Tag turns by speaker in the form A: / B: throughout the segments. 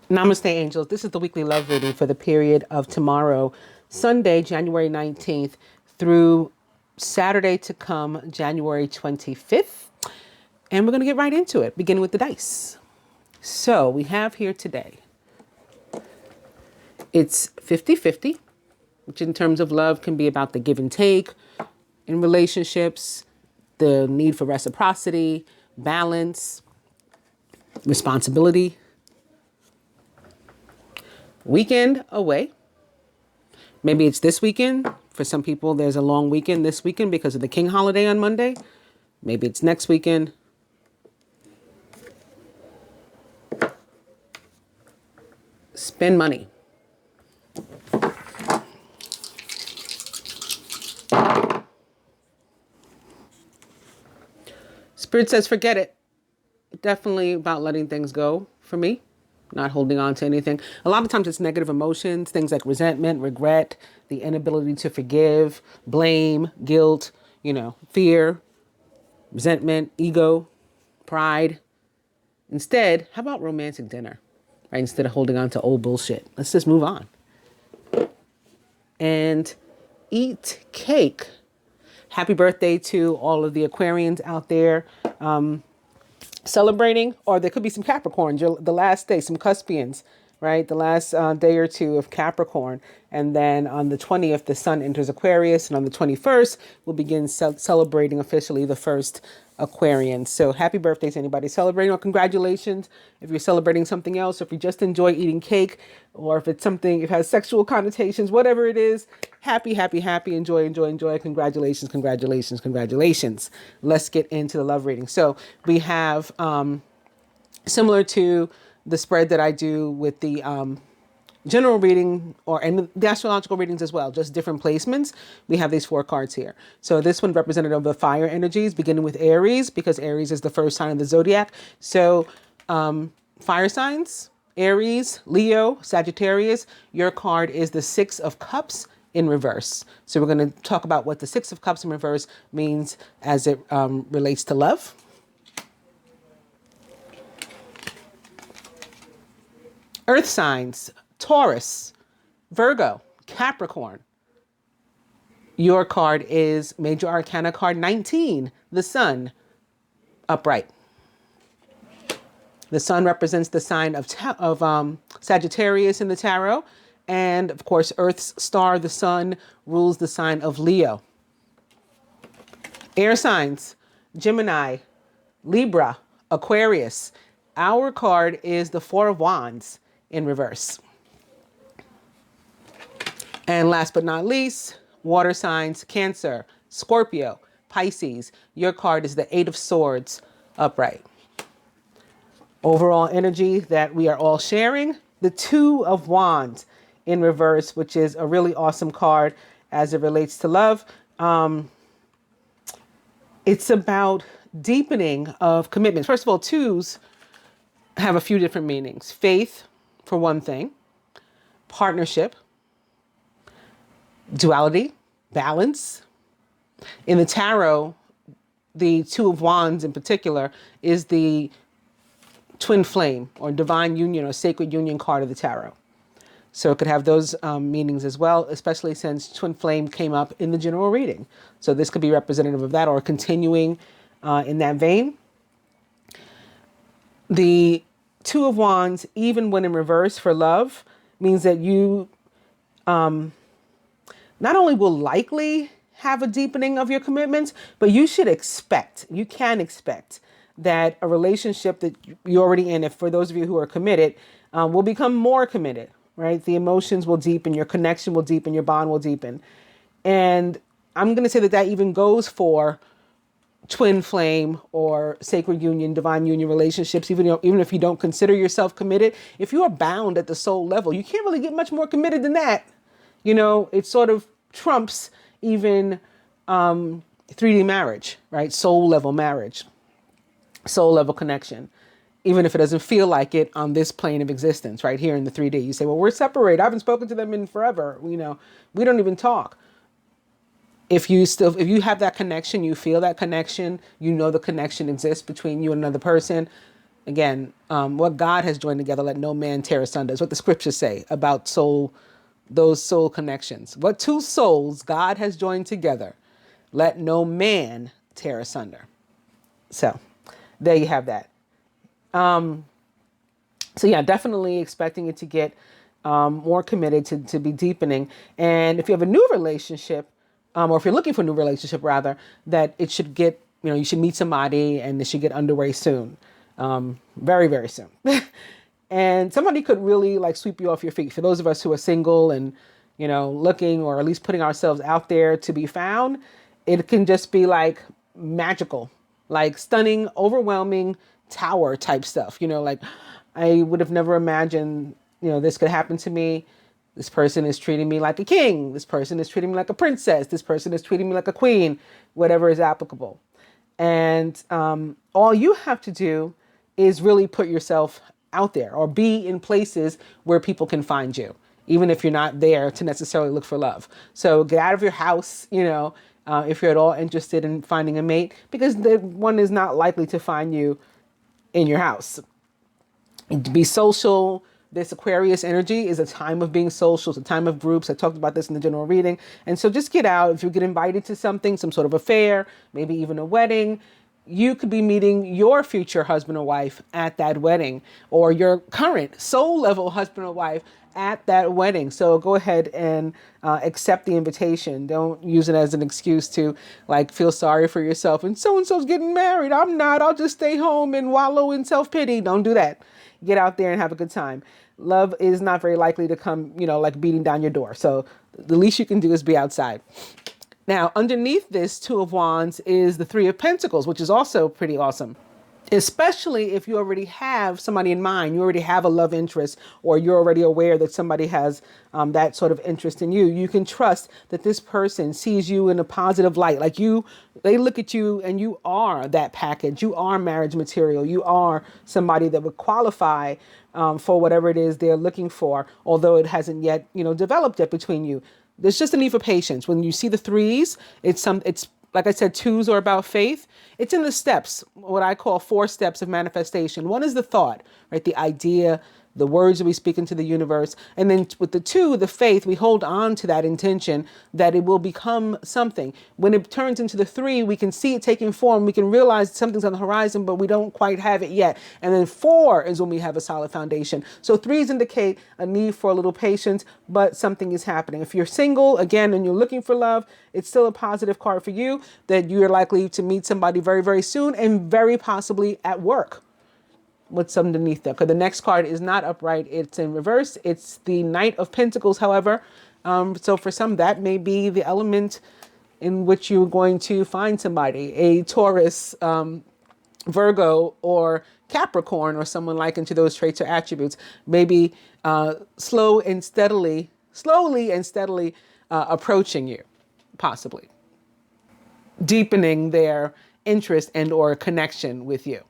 A: Namaste, angels. This is the weekly love reading for the period of tomorrow, Sunday, January 19th, through Saturday to come, January 25th. And we're going to get right into it, beginning with the dice. So we have here today, it's 50-50, which in terms of love can be about the give and take in relationships, the need for reciprocity, balance, responsibility. Weekend away. Maybe it's this weekend. For some people, there's a long weekend this weekend because of the King holiday on Monday. Maybe it's next weekend. Spend money. Spirit says, forget it. Definitely about letting things go for me. Not holding on to anything. A lot of times it's negative emotions, things like resentment, regret, the inability to forgive, blame, guilt, fear, resentment, ego, pride. Instead, how about romantic dinner, right? Instead of holding on to old bullshit. Let's just move on. And eat cake. Happy birthday to all of the Aquarians out there. Celebrating, or there could be some Capricorns, the last day, some Cuspians, right? The last day or two of Capricorn. And then on the 20th, the sun enters Aquarius. And on the 21st, we'll begin celebrating officially the first Aquarian. So happy birthday to anybody celebrating, or congratulations if you're celebrating something else, or if you just enjoy eating cake, or if it's something, it has sexual connotations, whatever it is. Happy, happy, happy. Enjoy, enjoy, enjoy. Congratulations, congratulations, congratulations. Let's get into the love reading. So we have, similar to the spread that I do with the general reading and the astrological readings as well, just different placements. We have these 4 cards here. So this one representative of the fire energies, beginning with Aries, because Aries is the first sign of the zodiac. So fire signs, Aries, Leo, Sagittarius. Your card is the 6 of Cups in reverse. So we're going to talk about what the 6 of Cups in reverse means as it relates to love. Earth signs, Taurus, Virgo, Capricorn. Your card is Major Arcana card 19, the Sun, upright. The Sun represents the sign of Sagittarius in the tarot. And of course, Earth's star, the Sun, rules the sign of Leo. Air signs, Gemini, Libra, Aquarius. Our card is the 4 of Wands in reverse. And last but not least, water signs, Cancer, Scorpio, Pisces. Your card is the 8 of Swords, upright. Overall energy that we are all sharing, the 2 of Wands in reverse, which is a really awesome card as it relates to love. It's about deepening of commitments. First of all, 2s have a few different meanings. Faith, for one thing, partnership, duality, balance. In the tarot, the 2 of Wands in particular is the twin flame or divine union or sacred union card of the tarot. So it could have those meanings as well, especially since twin flame came up in the general reading. So this could be representative of that, or continuing in that vein. The 2 of Wands, even when in reverse for love, means that you not only will likely have a deepening of your commitments, but you can expect that a relationship that you're already in, if for those of you who are committed, will become more committed, right? The emotions will deepen, your connection will deepen, your bond will deepen. And I'm going to say that even goes for twin flame or sacred union, divine union relationships. Even if you don't consider yourself committed, if you are bound at the soul level, you can't really get much more committed than that. It sort of trumps even 3D marriage, right? Soul level marriage, soul level connection, even if it doesn't feel like it on this plane of existence, right here in the 3D. You say, well, we're separated. I haven't spoken to them in forever. We don't even talk. If you have that connection, you feel that connection, the connection exists between you and another person, Again, what God has joined together, let no man tear asunder. Is what the scriptures say about those soul connections. What two souls God has joined together, let no man tear asunder. So there you have that. So yeah, definitely expecting it to get more committed, to be deepening. And if you have a new relationship, or if you're looking for a new relationship rather, that it should get, you should meet somebody and it should get underway soon. Very, very soon. And somebody could really like sweep you off your feet. For those of us who are single and, looking, or at least putting ourselves out there to be found, it can just be like magical, like stunning, overwhelming tower type stuff. Like I would have never imagined, this could happen to me. This person is treating me like a king. This person is treating me like a princess. This person is treating me like a queen, whatever is applicable. And all you have to do is really put yourself out there, or be in places where people can find you, even if you're not there to necessarily look for love. So get out of your house, if you're at all interested in finding a mate, because one is not likely to find you in your house. Be social. This Aquarius energy is a time of being social. It's a time of groups. I talked about this in the general reading. And so just get out. If you get invited to something, some sort of affair, maybe even a wedding, you could be meeting your future husband or wife at that wedding, or your current soul level husband or wife at that wedding. So go ahead and accept the invitation. Don't use it as an excuse to like feel sorry for yourself. And so-and-so's getting married. I'm not. I'll just stay home and wallow in self-pity. Don't do that. Get out there and have a good time. Love is not very likely to come, like beating down your door. So the least you can do is be outside. Now, underneath this Two of Wands is the Three of Pentacles, which is also pretty awesome. Especially if you already have somebody in mind, you already have a love interest, or you're already aware that somebody has that sort of interest in you. You can trust that this person sees you in a positive light. Like they look at you and you are that package. You are marriage material. You are somebody that would qualify for whatever it is they're looking for, although it hasn't yet, developed yet between you. There's just a need for patience. When you see the threes, it's like I said, twos are about faith. It's in the steps, what I call 4 steps of manifestation. One is the thought, right? The idea, the words that we speak into the universe. And then with the 2, the faith, we hold on to that intention that it will become something. When it turns into the 3, we can see it taking form. We can realize something's on the horizon, but we don't quite have it yet. And then 4 is when we have a solid foundation. So 3s indicate a need for a little patience, but something is happening. If you're single, again, and you're looking for love, it's still a positive card for you that you're likely to meet somebody very, very soon, and very possibly at work. What's underneath there? Because the next card is not upright. It's in reverse. It's the Knight of Pentacles, however. So for some, that may be the element in which you're going to find somebody, a Taurus, Virgo, or Capricorn, or someone like into those traits or attributes. Maybe slowly and steadily approaching you, possibly deepening their interest and or connection with you.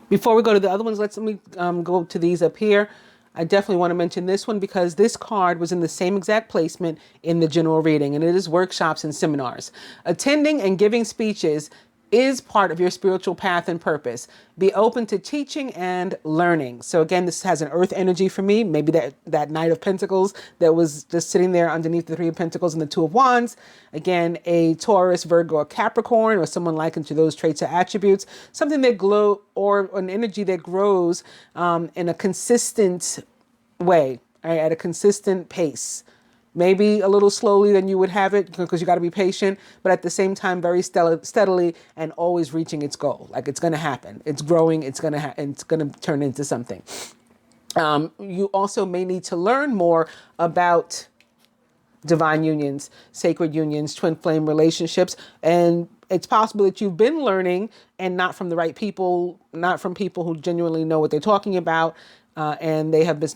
A: Before we go to the other ones, let me go to these up here. I definitely want to mention this one because this card was in the same exact placement in the general reading, and it is workshops and seminars. Attending and giving speeches is part of your spiritual path and purpose. Be open to teaching and learning. So again, this has an earth energy for me. Maybe that Knight of Pentacles that was just sitting there underneath the Three of Pentacles and the Two of Wands. Again, a Taurus, Virgo, or Capricorn, or someone likened to those traits or attributes. Something that glow, or an energy that grows in a consistent way, right, at a consistent pace. Maybe a little slowly than you would have it because you got to be patient, but at the same time, very steadily and always reaching its goal. Like it's going to happen. It's growing. It's going to turn into something. You also may need to learn more about divine unions, sacred unions, twin flame relationships. And it's possible that you've been learning and not from the right people, not from people who genuinely know what they're talking about. And they have been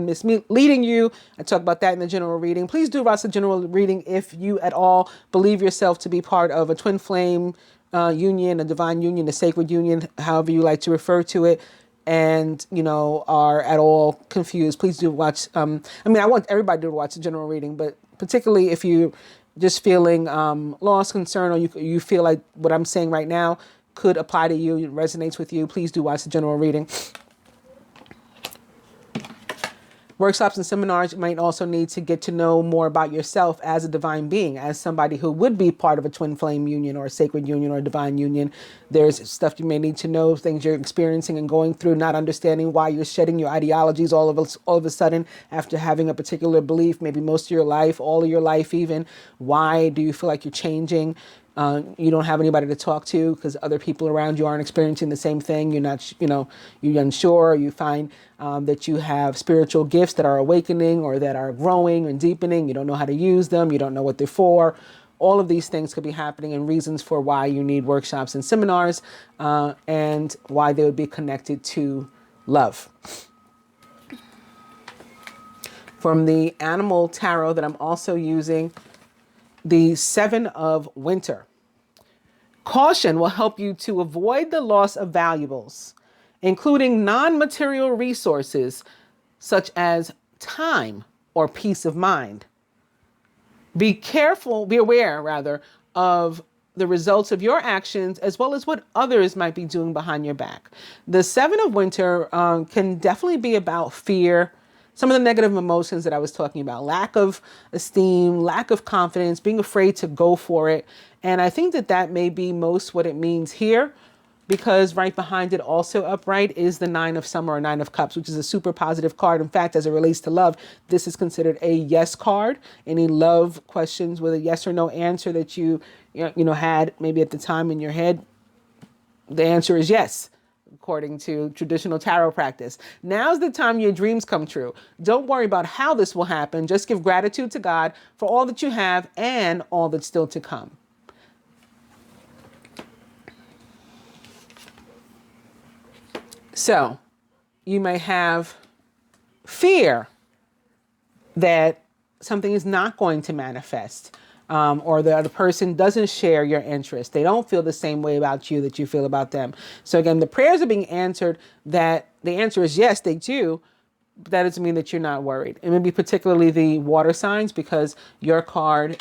A: misleading you. I talk about that in the general reading. Please do watch the general reading if you at all believe yourself to be part of a twin flame union, a divine union, a sacred union, however you like to refer to it, and, are at all confused. Please do watch. I want everybody to watch the general reading, but particularly if you just feeling lost, concerned, or you feel like what I'm saying right now could apply to you, it resonates with you, please do watch the general reading. Workshops and seminars, you might also need to get to know more about yourself as a divine being, as somebody who would be part of a twin flame union or a sacred union or a divine union. There's stuff you may need to know, things you're experiencing and going through, not understanding why you're shedding your ideologies all of a sudden after having a particular belief, maybe most of your life, all of your life even. Why do you feel like you're changing? You don't have anybody to talk to because other people around you aren't experiencing the same thing. You're not, you're unsure. You find that you have spiritual gifts that are awakening or that are growing and deepening. You don't know how to use them. You don't know what they're for. All of these things could be happening and reasons for why you need workshops and seminars and why they would be connected to love. From the Animal Tarot that I'm also using, the Seven of Winter. Caution will help you to avoid the loss of valuables, including non-material resources such as time or peace of mind. Be aware rather, of the results of your actions as well as what others might be doing behind your back. The Seven of Winter can definitely be about fear, some of the negative emotions that I was talking about, lack of esteem, lack of confidence, being afraid to go for it. And I think that may be most what it means here, because right behind it also upright is the Nine of Summer or Nine of Cups, which is a super positive card. In fact, as it relates to love, this is considered a yes card. Any love questions with a yes or no answer that you had maybe at the time in your head, the answer is yes, according to traditional tarot practice. Now's the time your dreams come true. Don't worry about how this will happen. Just give gratitude to God for all that you have and all that's still to come. So you may have fear that something is not going to manifest, or the other person doesn't share your interest. They don't feel the same way about you that you feel about them. So again, the prayers are being answered that the answer is yes, they do. But that doesn't mean that you're not worried. It may be particularly the water signs, because your card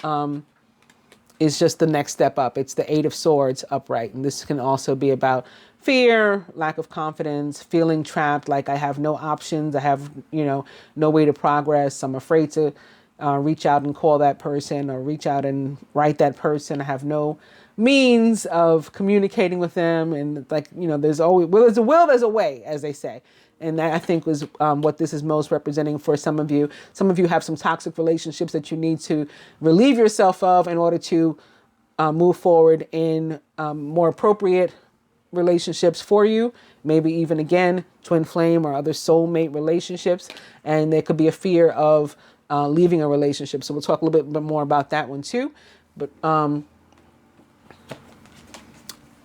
A: is just the next step up. It's the Eight of Swords upright. And this can also be about fear, lack of confidence, feeling trapped, like I have no options. I have, no way to progress. I'm afraid to reach out and call that person or reach out and write that person. I have no means of communicating with them. And there's always, well, there's a will, there's a way, as they say. And that, I think, was what this is most representing for some of you. Some of you have some toxic relationships that you need to relieve yourself of in order to move forward in more appropriate relationships for you. Maybe even, again, twin flame or other soulmate relationships. And there could be a fear of leaving a relationship. So we'll talk a little bit more about that one too. But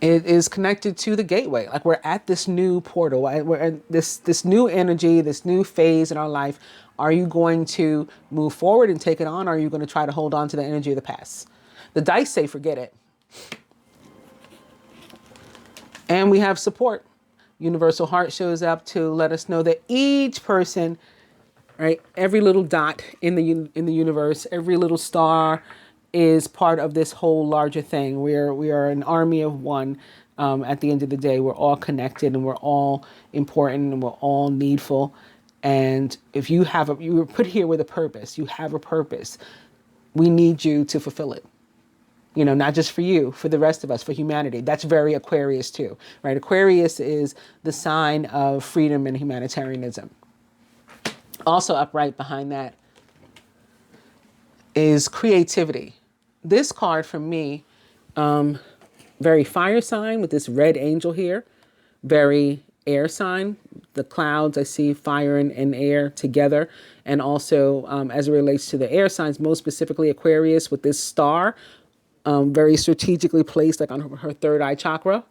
A: it is connected to the gateway. Like, we're at this new portal. We're at this new energy, this new phase in our life. Are you going to move forward and take it on? Or are you going to try to hold on to the energy of the past? The dice say forget it. And we have support. Universal Heart shows up to let us know that each person, right, every little dot in the universe, every little star is part of this whole larger thing. We are an army of one. At the end of the day, we're all connected and we're all important and we're all needful. And if you were put here with a purpose, you have a purpose. We need you to fulfill it. Not just for you, for the rest of us, for humanity. That's very Aquarius too, right? Aquarius is the sign of freedom and humanitarianism. Also upright behind that is creativity. This card for me, very fire sign with this red angel here, very air sign. The clouds, I see fire and air together. And also as it relates to the air signs, most specifically Aquarius with this star, very strategically placed like on her third eye chakra.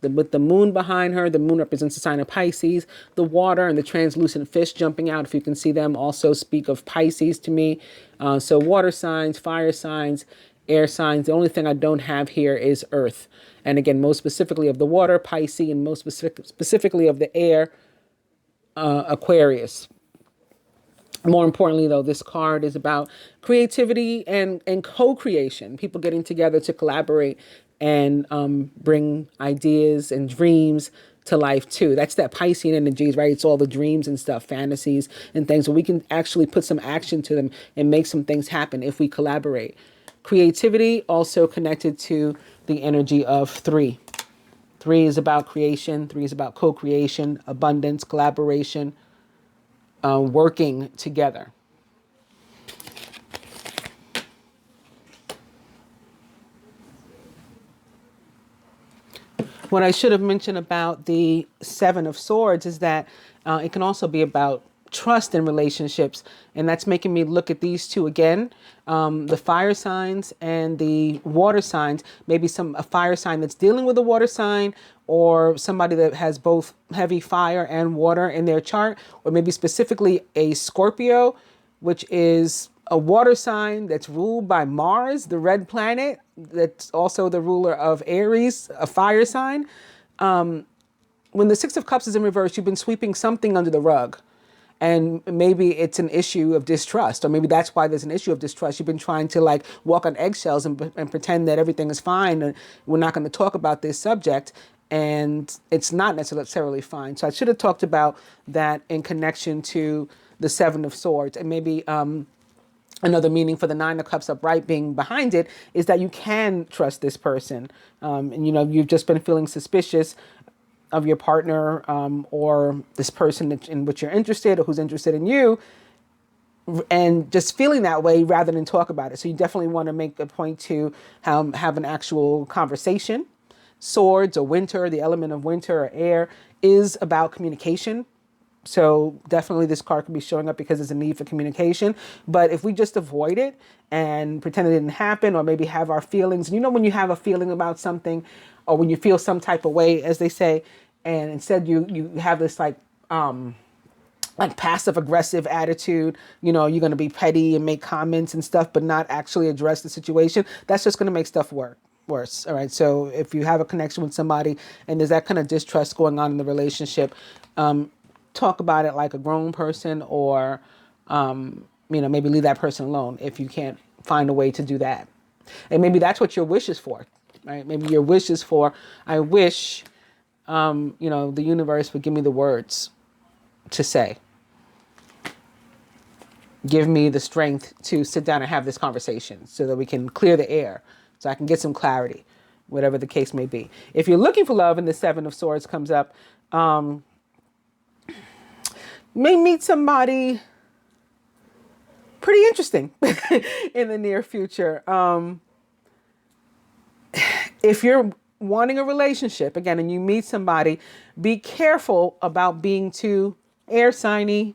A: With the moon behind her, the moon represents the sign of Pisces. The water and the translucent fish jumping out, if you can see them, also speak of Pisces to me. So water signs, fire signs, air signs. The only thing I don't have here is earth. And again, most specifically of the water, Pisces, and most specifically of the air, Aquarius. More importantly, though, this card is about creativity and co-creation, people getting together to collaborate and bring ideas and dreams to life too. That's that Piscean energies, right? It's all the dreams and stuff, fantasies and things, but we can actually put some action to them and make some things happen if we collaborate. Creativity also connected to the energy of three. Three is about creation. Three is about co-creation, abundance, collaboration, working together. What I should have mentioned about the Seven of Swords is that it can also be about trust in relationships. And that's making me look at these two again, the fire signs and the water signs. Maybe a fire sign that's dealing with a water sign, or somebody that has both heavy fire and water in their chart, or maybe specifically a Scorpio, which is a water sign that's ruled by Mars, the red planet, that's also the ruler of Aries, a fire sign. When the Six of Cups is in reverse, you've been sweeping something under the rug. And maybe it's an issue of distrust, or maybe that's why there's an issue of distrust. You've been trying to like walk on eggshells and pretend that everything is fine, and we're not going to talk about this subject, and it's not necessarily fine. So I should have talked about that in connection to the Seven of Swords, and maybe another meaning for the Nine of Cups upright being behind it is that you can trust this person. And, you've just been feeling suspicious of your partner, or this person in which you're interested, or who's interested in you, and just feeling that way rather than talk about it. So you definitely want to make a point to have an actual conversation. Swords, or winter, the element of winter or air, is about communication. So definitely this card could be showing up because there's a need for communication. But if we just avoid it and pretend it didn't happen, or maybe have our feelings, and when you have a feeling about something, or when you feel some type of way, as they say, and instead you have this like passive aggressive attitude, you're going to be petty and make comments and stuff, but not actually address the situation. That's just going to make stuff worse. All right. So if you have a connection with somebody and there's that kind of distrust going on in the relationship, talk about it like a grown person, or, maybe leave that person alone if you can't find a way to do that. And maybe that's what your wish is for, right? Maybe your wish is for, I wish, the universe would give me the words to say. Give me the strength to sit down and have this conversation so that we can clear the air, so I can get some clarity, whatever the case may be. If you're looking for love and the Seven of Swords comes up, may meet somebody pretty interesting in the near future. If you're wanting a relationship, again, and you meet somebody, be careful about being too air signy.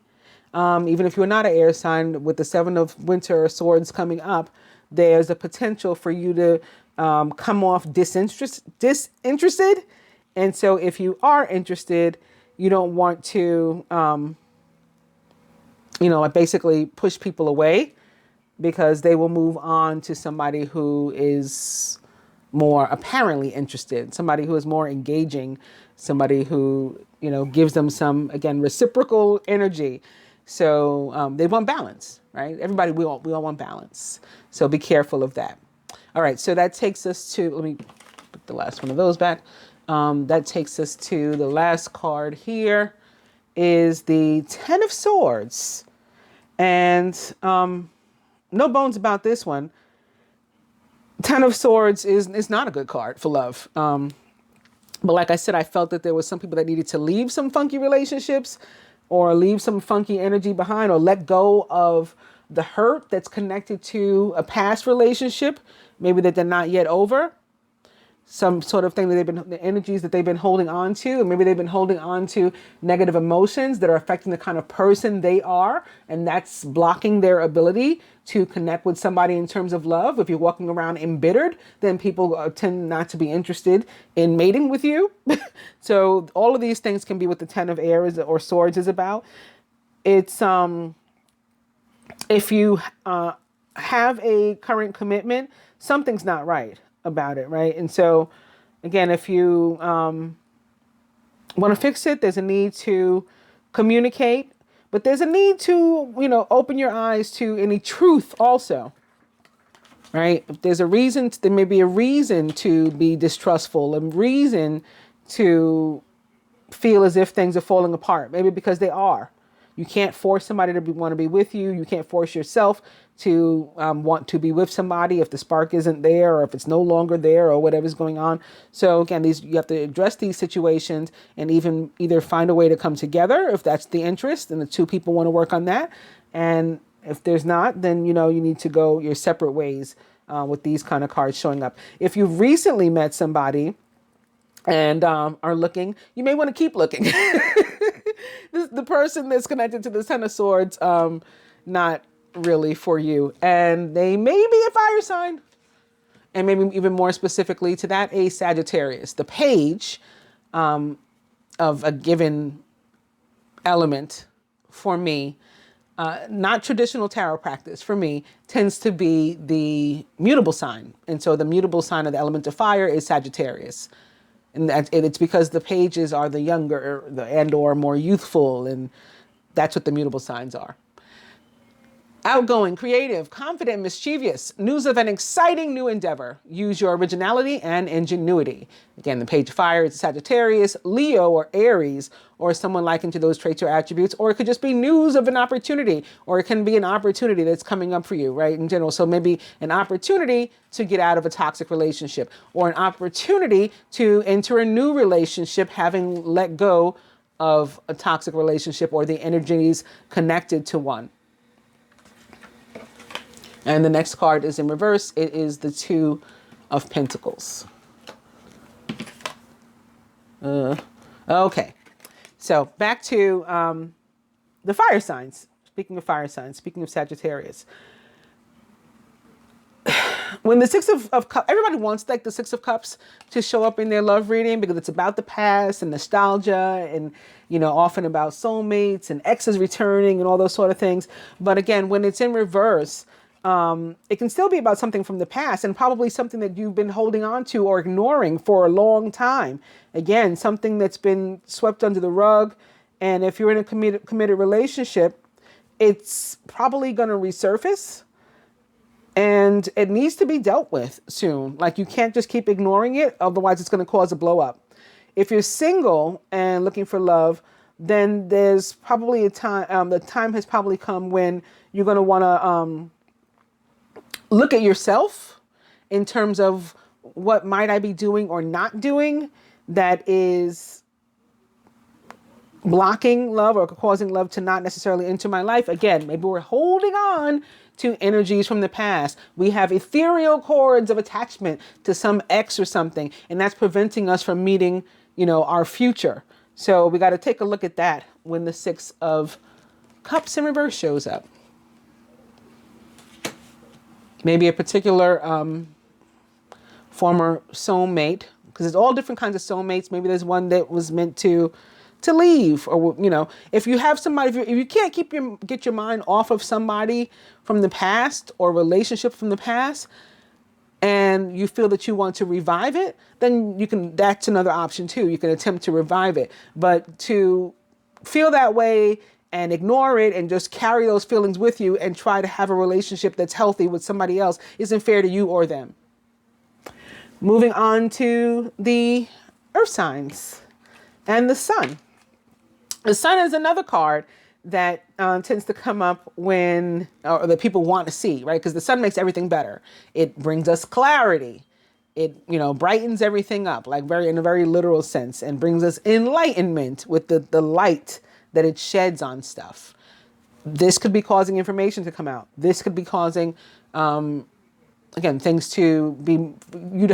A: Even if you're not an air sign, with the Seven of Winter or Swords coming up, there's a potential for you to come off disinterested. And so if you are interested, you don't want to, basically push people away, because they will move on to somebody who is more apparently interested, somebody who is more engaging, somebody who, gives them some, again, reciprocal energy. So they want balance, right? Everybody, we all want balance. So be careful of that. All right. So that takes us to, let me put the last one of those back. That takes us to the last card here is the Ten of Swords. And no bones about this one. Ten of Swords is not a good card for love. But like I said, I felt that there was some people that needed to leave some funky relationships, or leave some funky energy behind, or let go of the hurt that's connected to a past relationship, maybe that they're not yet over. Some sort of thing that the energies that they've been holding on to, and maybe they've been holding on to negative emotions that are affecting the kind of person they are, and that's blocking their ability to connect with somebody in terms of love. If you're walking around embittered, then people tend not to be interested in mating with you. So all of these things can be what the Ten of Airs or Swords is about. It's if you have a current commitment, something's not right about it, right? And so again, if you want to fix it, there's a need to communicate, But there's a need to, open your eyes to any truth also, right? If there's a reason, there may be a reason to be distrustful, a reason to feel as if things are falling apart, maybe because they are. You can't force somebody to want to be with you. You can't force yourself to want to be with somebody if the spark isn't there, or if it's no longer there, or whatever's going on. So again, you have to address these situations and even either find a way to come together if that's the interest and the two people want to work on that. And if there's not, then you need to go your separate ways with these kind of cards showing up. If you've recently met somebody and are looking, you may want to keep looking. The person that's connected to the Ten of Swords, not really for you. And they may be a fire sign. And maybe even more specifically to that, a Sagittarius. The page of a given element for me, not traditional tarot practice for me, tends to be the mutable sign. And so the mutable sign of the element of fire is Sagittarius. And it's because the pages are the younger and or more youthful, and that's what the mutable signs are. Outgoing, creative, confident, mischievous, news of an exciting new endeavor. Use your originality and ingenuity. Again, the page of fire is Sagittarius, Leo, or Aries, or someone likened to those traits or attributes, or it could just be news of an opportunity, or it can be an opportunity that's coming up for you, right, in general. So maybe an opportunity to get out of a toxic relationship, or an opportunity to enter a new relationship, having let go of a toxic relationship or the energies connected to one. And the next card is in reverse. It is the Two of Pentacles. Okay. So back to the fire signs. Speaking of fire signs, speaking of Sagittarius. When the Six of Cups, everybody wants like the Six of Cups to show up in their love reading because it's about the past and nostalgia and, often about soulmates and exes returning and all those sort of things. But again, when it's in reverse, it can still be about something from the past and probably something that you've been holding on to or ignoring for a long time. Again, something that's been swept under the rug. And if you're in a committed relationship, it's probably going to resurface and it needs to be dealt with soon. Like you can't just keep ignoring it. Otherwise, it's going to cause a blow up. If you're single and looking for love, then there's probably a time, the time has probably come when you're going to want to, look at yourself in terms of what might I be doing or not doing that is blocking love or causing love to not necessarily enter my life. Again, maybe we're holding on to energies from the past. We have ethereal cords of attachment to some ex or something, and that's preventing us from meeting, our future. So we got to take a look at that when the Six of Cups in reverse shows up. Maybe a particular former soulmate, because there's all different kinds of soulmates. Maybe there's one that was meant to leave, or if you have somebody, if you can't get your mind off of somebody from the past or relationship from the past, and you feel that you want to revive it, then that's another option too. You can attempt to revive it, but to feel that way and ignore it and just carry those feelings with you and try to have a relationship that's healthy with somebody else isn't fair to you or them. Moving on to the earth signs and the sun. The sun is another card that tends to come up when, or that people want to see, right? Because the sun makes everything better. It brings us clarity. It, brightens everything up, like in a very literal sense, and brings us enlightenment with the light that it sheds on stuff. This could be causing information to come out. This could be causing, again, things to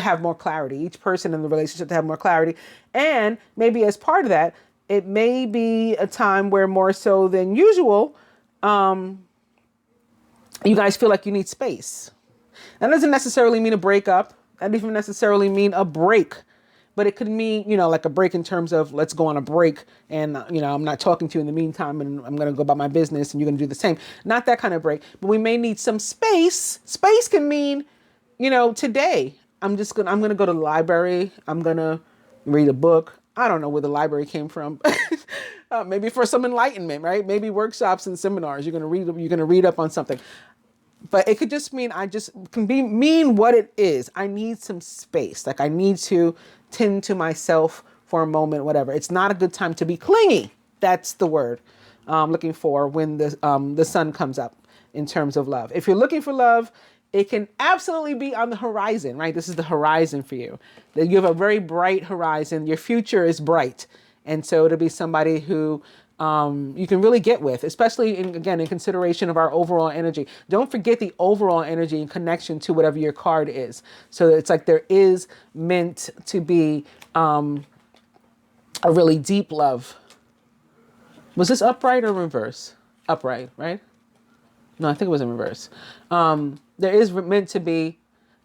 A: have more clarity. Each person in the relationship to have more clarity. And maybe as part of that, it may be a time where more so than usual, you guys feel like you need space. That doesn't necessarily mean a breakup. That doesn't even necessarily mean a break. But it could mean, like a break in terms of let's go on a break and, I'm not talking to you in the meantime and I'm going to go about my business and you're going to do the same. Not that kind of break, but we may need some space. Space can mean, today I'm going to go to the library. I'm going to read a book. I don't know where the library came from. Maybe for some enlightenment, right? Maybe workshops and seminars. You're gonna read up on something. But it could just mean mean what it is. I need some space. Like I need to tend to myself for a moment, whatever. It's not a good time to be clingy. That's the word I'm looking for when the sun comes up in terms of love. If you're looking for love, it can absolutely be on the horizon, right? This is the horizon for you. That you have a very bright horizon. Your future is bright. And so to be somebody who you can really get with, especially in consideration of our overall energy. Don't forget the overall energy in connection to whatever your card is. So it's like there is meant to be a really deep love. Was this upright or reverse? Upright, right? No, I think it was in reverse. There is meant to be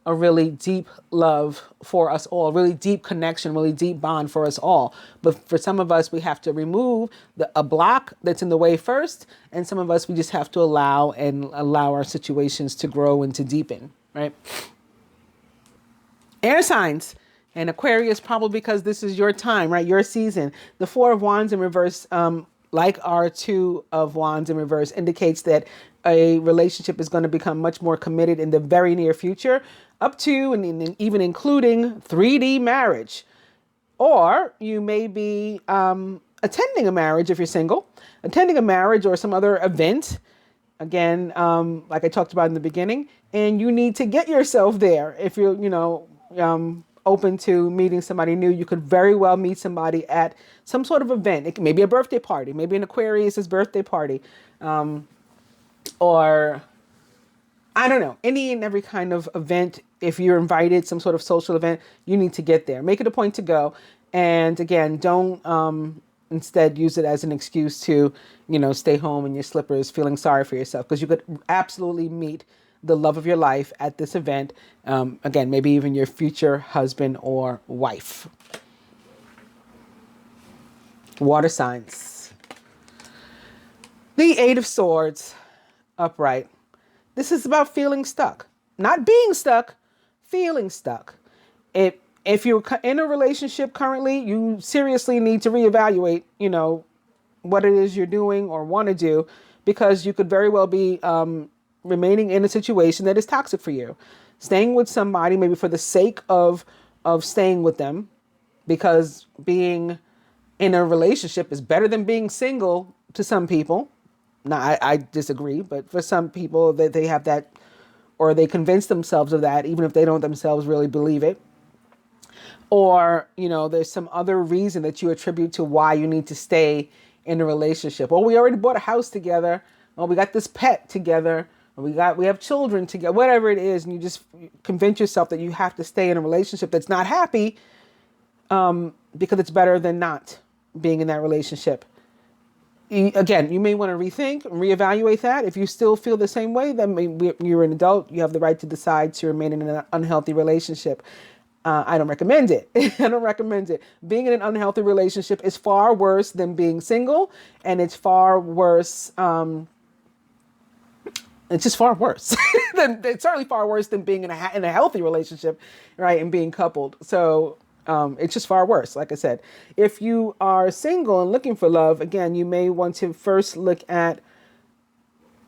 A: a really deep love for us all, really deep connection, really deep bond for us all. But for some of us, we have to remove a block that's in the way first. And some of us, we just have to allow our situations to grow and to deepen, right? Air signs and Aquarius, probably because this is your time, right? Your season. The Four of Wands in reverse, like our Two of Wands in reverse, indicates that a relationship is going to become much more committed in the very near future, up to and even including 3D marriage. Or you may be attending a marriage if you're single, attending a marriage or some other event. Again, like I talked about in the beginning, and you need to get yourself there. If you're, open to meeting somebody new, you could very well meet somebody at some sort of event. It may be a birthday party, maybe an Aquarius's birthday party, or I don't know, any and every kind of event. If you're invited, some sort of social event, you need to get there. Make it a point to go. And again, don't instead use it as an excuse to, stay home in your slippers feeling sorry for yourself, because you could absolutely meet the love of your life at this event. Again, maybe even your future husband or wife. Water signs. The Eight of Swords, upright. This is about feeling stuck. Not being stuck, feeling stuck. If you're in a relationship currently, you seriously need to reevaluate, what it is you're doing or want to do, because you could very well be remaining in a situation that is toxic for you. Staying with somebody maybe for the sake of staying with them, because being in a relationship is better than being single to some people. Now, I disagree, but for some people that they have that, or they convince themselves of that, even if they don't themselves really believe it. Or, there's some other reason that you attribute to why you need to stay in a relationship. Well, we already bought a house together. Well, we got this pet together. We have children together, whatever it is. And you just convince yourself that you have to stay in a relationship that's not happy, because it's better than not being in that relationship. Again, you may want to rethink and reevaluate that. If you still feel the same way, then you're an adult. You have the right to decide to remain in an unhealthy relationship. I don't recommend it. I don't recommend it. Being in an unhealthy relationship is far worse than being single. And it's far worse. It's just far worse. It's certainly far worse than being in a healthy relationship, right? And being coupled. So it's just far worse. Like I said, if you are single and looking for love, again, you may want to first look at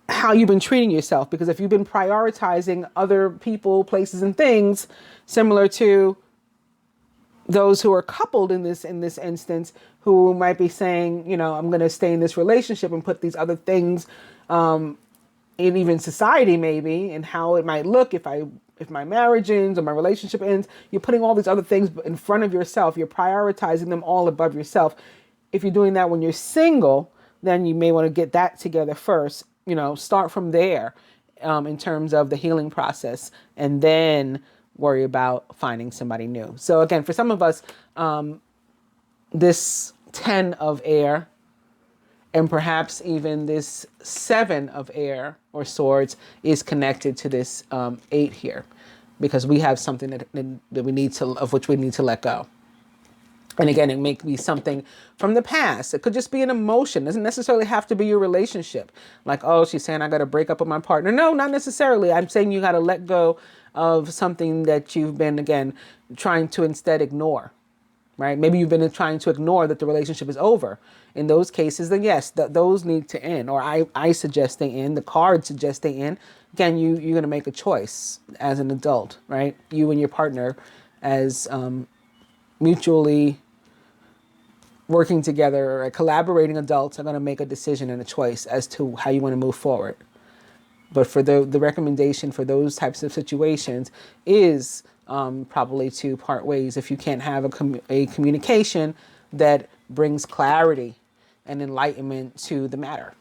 A: how you've been treating yourself, because if you've been prioritizing other people, places, and things similar to those who are coupled in this instance, who might be saying, I'm going to stay in this relationship and put these other things in even society maybe, and how it might look if my marriage ends or my relationship ends. You're putting all these other things in front of yourself. You're prioritizing them all above yourself. If you're doing that when you're single, then you may want to get that together first. Start from there in terms of the healing process, and then worry about finding somebody new. So again, for some of us, this 10 of air, and perhaps even this 7 of air or swords, is connected to this 8 here, because we have something of which we need to let go. And again, it may be something from the past. It could just be an emotion. It doesn't necessarily have to be your relationship. Like, oh, she's saying I got to break up with my partner. No, not necessarily. I'm saying you got to let go of something that you've been, again, trying to instead ignore. right? Maybe you've been trying to ignore that the relationship is over. In those cases, then yes, those need to end, or I suggest they end. The card suggests they end. Again, you're going to make a choice as an adult, right? You and your partner as mutually working together or collaborating adults are going to make a decision and a choice as to how you want to move forward. But for the recommendation for those types of situations is probably to part ways if you can't have a communication that brings clarity and enlightenment to the matter.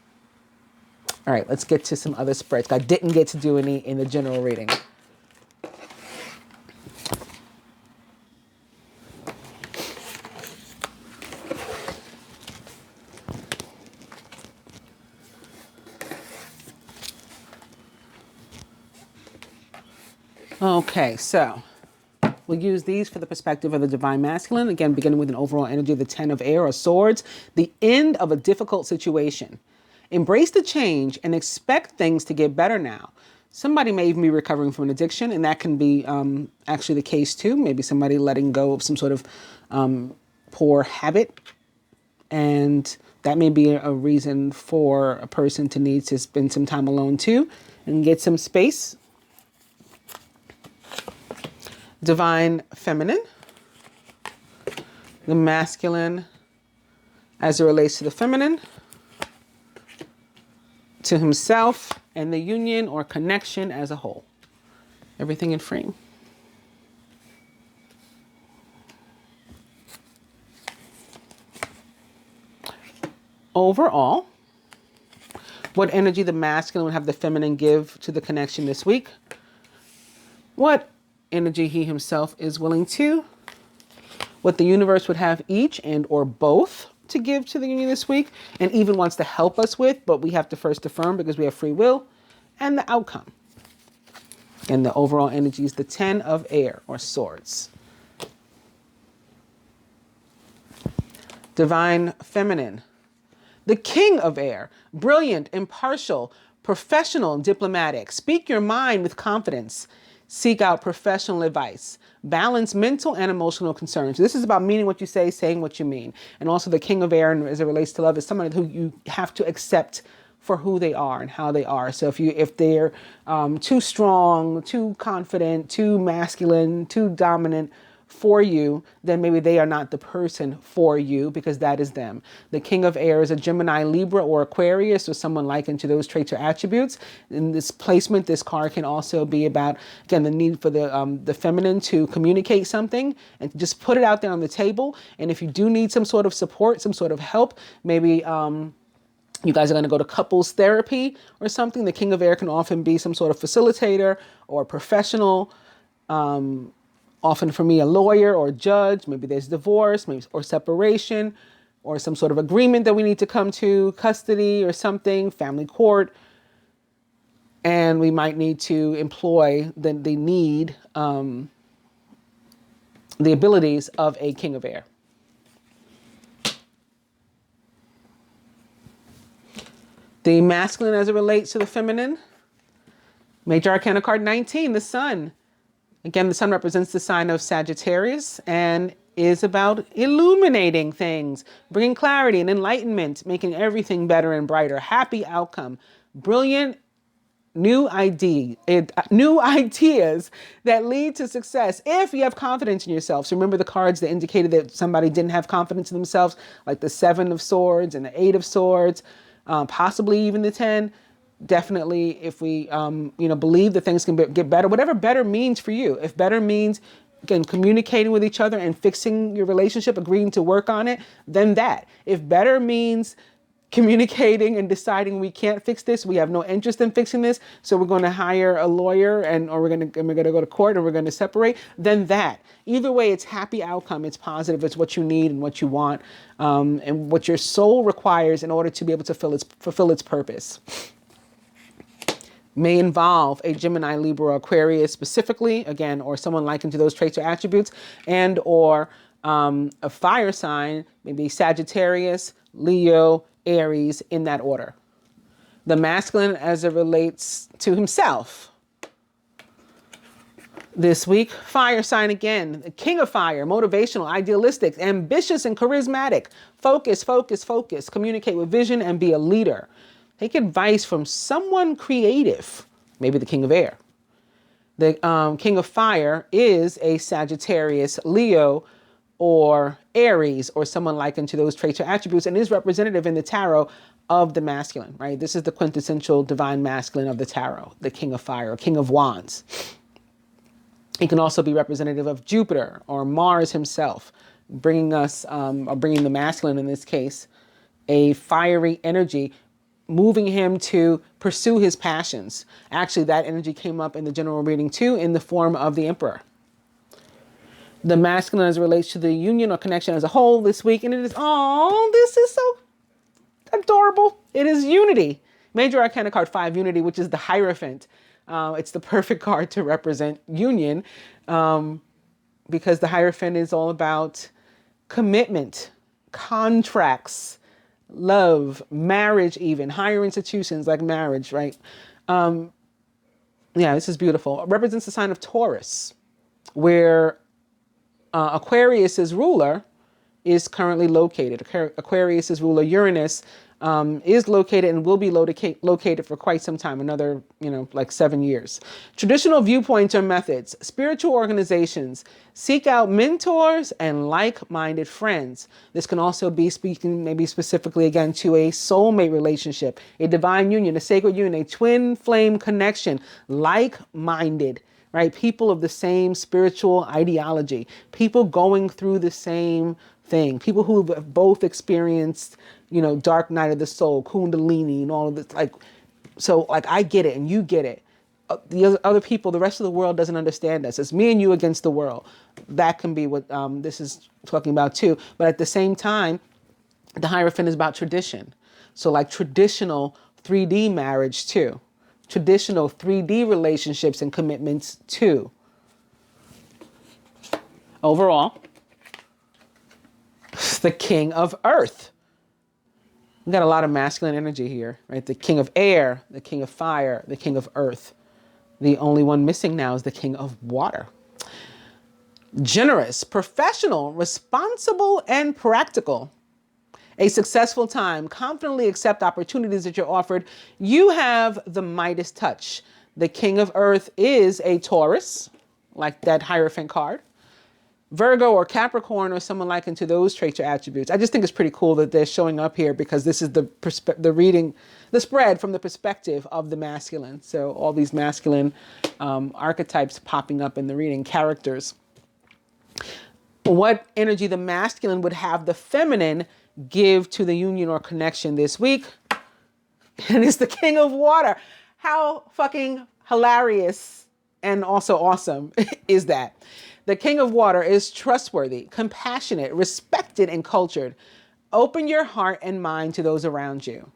A: All right, let's get to some other spreads. I didn't get to do any in the general reading. Okay, so we'll use these for the perspective of the Divine Masculine. Again, beginning with an overall energy of the 10 of Air or Swords, the end of a difficult situation. Embrace the change and expect things to get better now. Somebody may even be recovering from an addiction, and that can be actually the case too. Maybe somebody letting go of some sort of poor habit. And that may be a reason for a person to need to spend some time alone too and get some space. Divine Feminine, the masculine as it relates to the feminine, to himself, and the union or connection as a whole. Everything in frame. Overall, what energy the masculine would have the feminine give to the connection this week? What energy he himself is willing to, what the universe would have each and or both to give to the union this week, and even wants to help us with, but we have to first affirm because we have free will, and the outcome. And the overall energy is the 10 of Air or Swords. Divine Feminine, the King of Air, brilliant, impartial, professional, diplomatic. Speak your mind with confidence. Seek out professional advice. Balance mental and emotional concerns. This is about meaning what you say, saying what you mean. And also the King of Air, as it relates to love, is someone who you have to accept for who they are and how they are. So if they're too strong, too confident, too masculine, too dominant for you, then maybe they are not the person for you because that is them. The King of Air is a Gemini, Libra, or Aquarius, or someone likened to those traits or attributes. In this placement, this card can also be about, again, the need for the feminine to communicate something and just put it out there on the table. And if you do need some sort of support, some sort of help, maybe you guys are going to go to couples therapy or something. The King of Air can often be some sort of facilitator or professional, often for me, a lawyer or a judge. Maybe there's divorce, maybe or separation, or some sort of agreement that we need to come to, custody or something, family court. And we might need to employ the abilities of a King of Air. The masculine as it relates to the feminine. Major Arcana card 19, the Sun. Again, the Sun represents the sign of Sagittarius and is about illuminating things, bringing clarity and enlightenment, making everything better and brighter. Happy outcome, brilliant new ideas that lead to success if you have confidence in yourself. So remember the cards that indicated that somebody didn't have confidence in themselves, like the 7 of Swords and the 8 of Swords, possibly even the 10. Definitely, if we, believe that things can get better, whatever better means for you. If better means, again, communicating with each other and fixing your relationship, agreeing to work on it, then that. If better means communicating and deciding we can't fix this, we have no interest in fixing this, so we're going to hire a lawyer or we're going to go to court and we're going to separate, then that. Either way, it's happy outcome. It's positive. It's what you need and what you want, and what your soul requires in order to be able to fulfill its purpose. May involve a Gemini, Libra, or Aquarius specifically, again, or someone likened to those traits or attributes, and or a fire sign, maybe Sagittarius, Leo, Aries, in that order. The masculine as it relates to himself. This week, fire sign again, the king of fire, motivational, idealistic, ambitious, and charismatic. Focus, focus, focus. Communicate with vision and be a leader. Take advice from someone creative, maybe the king of air. The king of fire is a Sagittarius, Leo, or Aries, or someone likened to those traits or attributes, and is representative in the tarot of the masculine, right? This is the quintessential divine masculine of the tarot, the king of fire, or king of wands. He can also be representative of Jupiter or Mars himself, bringing us, or bringing the masculine in this case, a fiery energy, moving him to pursue his passions. Actually, that energy came up in the general reading too, in the form of the emperor. The masculine as it relates to the union or connection as a whole this week, and it is, oh, this is so adorable. It is unity. Major Arcana card 5, unity, which is the Hierophant. It's the perfect card to represent union, because the Hierophant is all about commitment, contracts, love, marriage, even higher institutions like marriage, right? Yeah, this is beautiful. It represents the sign of Taurus, where Aquarius's ruler is currently located. Aquarius's ruler, Uranus, is located and will be located for quite some time, another, like 7 years. Traditional viewpoints or methods, spiritual organizations, seek out mentors and like-minded friends. This can also be speaking maybe specifically again to a soulmate relationship, a divine union, a sacred union, a twin flame connection, like-minded, right? People of the same spiritual ideology, people going through the same thing, people who have both experienced, dark night of the soul, kundalini, and all of this. So I get it and you get it. The other people, the rest of the world doesn't understand us. It's me and you against the world. That can be what this is talking about too. But at the same time, the Hierophant is about tradition. So like traditional 3D marriage too. Traditional 3D relationships and commitments too. Overall, the king of earth. We got a lot of masculine energy here, right? The king of air, the king of fire, the king of earth. The only one missing now is the king of water. Generous, professional, responsible, and practical. A successful time, confidently accept opportunities that you're offered. You have the Midas touch. The king of earth is a Taurus, like that Hierophant card. Virgo or Capricorn or someone likened to those traits or attributes. I just think it's pretty cool that they're showing up here, because this is the spread from the perspective of the masculine. So all these masculine archetypes popping up in the reading, characters. What energy the masculine would have the feminine give to the union or connection this week? And it's the king of water. How fucking hilarious and also awesome is that? The king of water is trustworthy, compassionate, respected, and cultured. Open your heart and mind to those around you.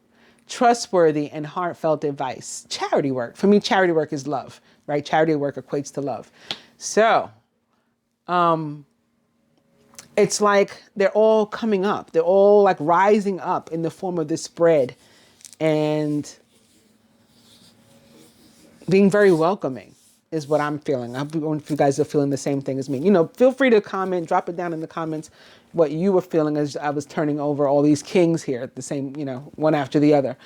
A: Trustworthy and heartfelt advice. Charity work. For me, charity work is love, right? Charity work equates to love. So, it's like they're all coming up. They're all like rising up in the form of this spread and being very welcoming is what I'm feeling. I wonder if you guys are feeling the same thing as me. Feel free to comment, drop it down in the comments what you were feeling as I was turning over all these kings here, the same, one after the other.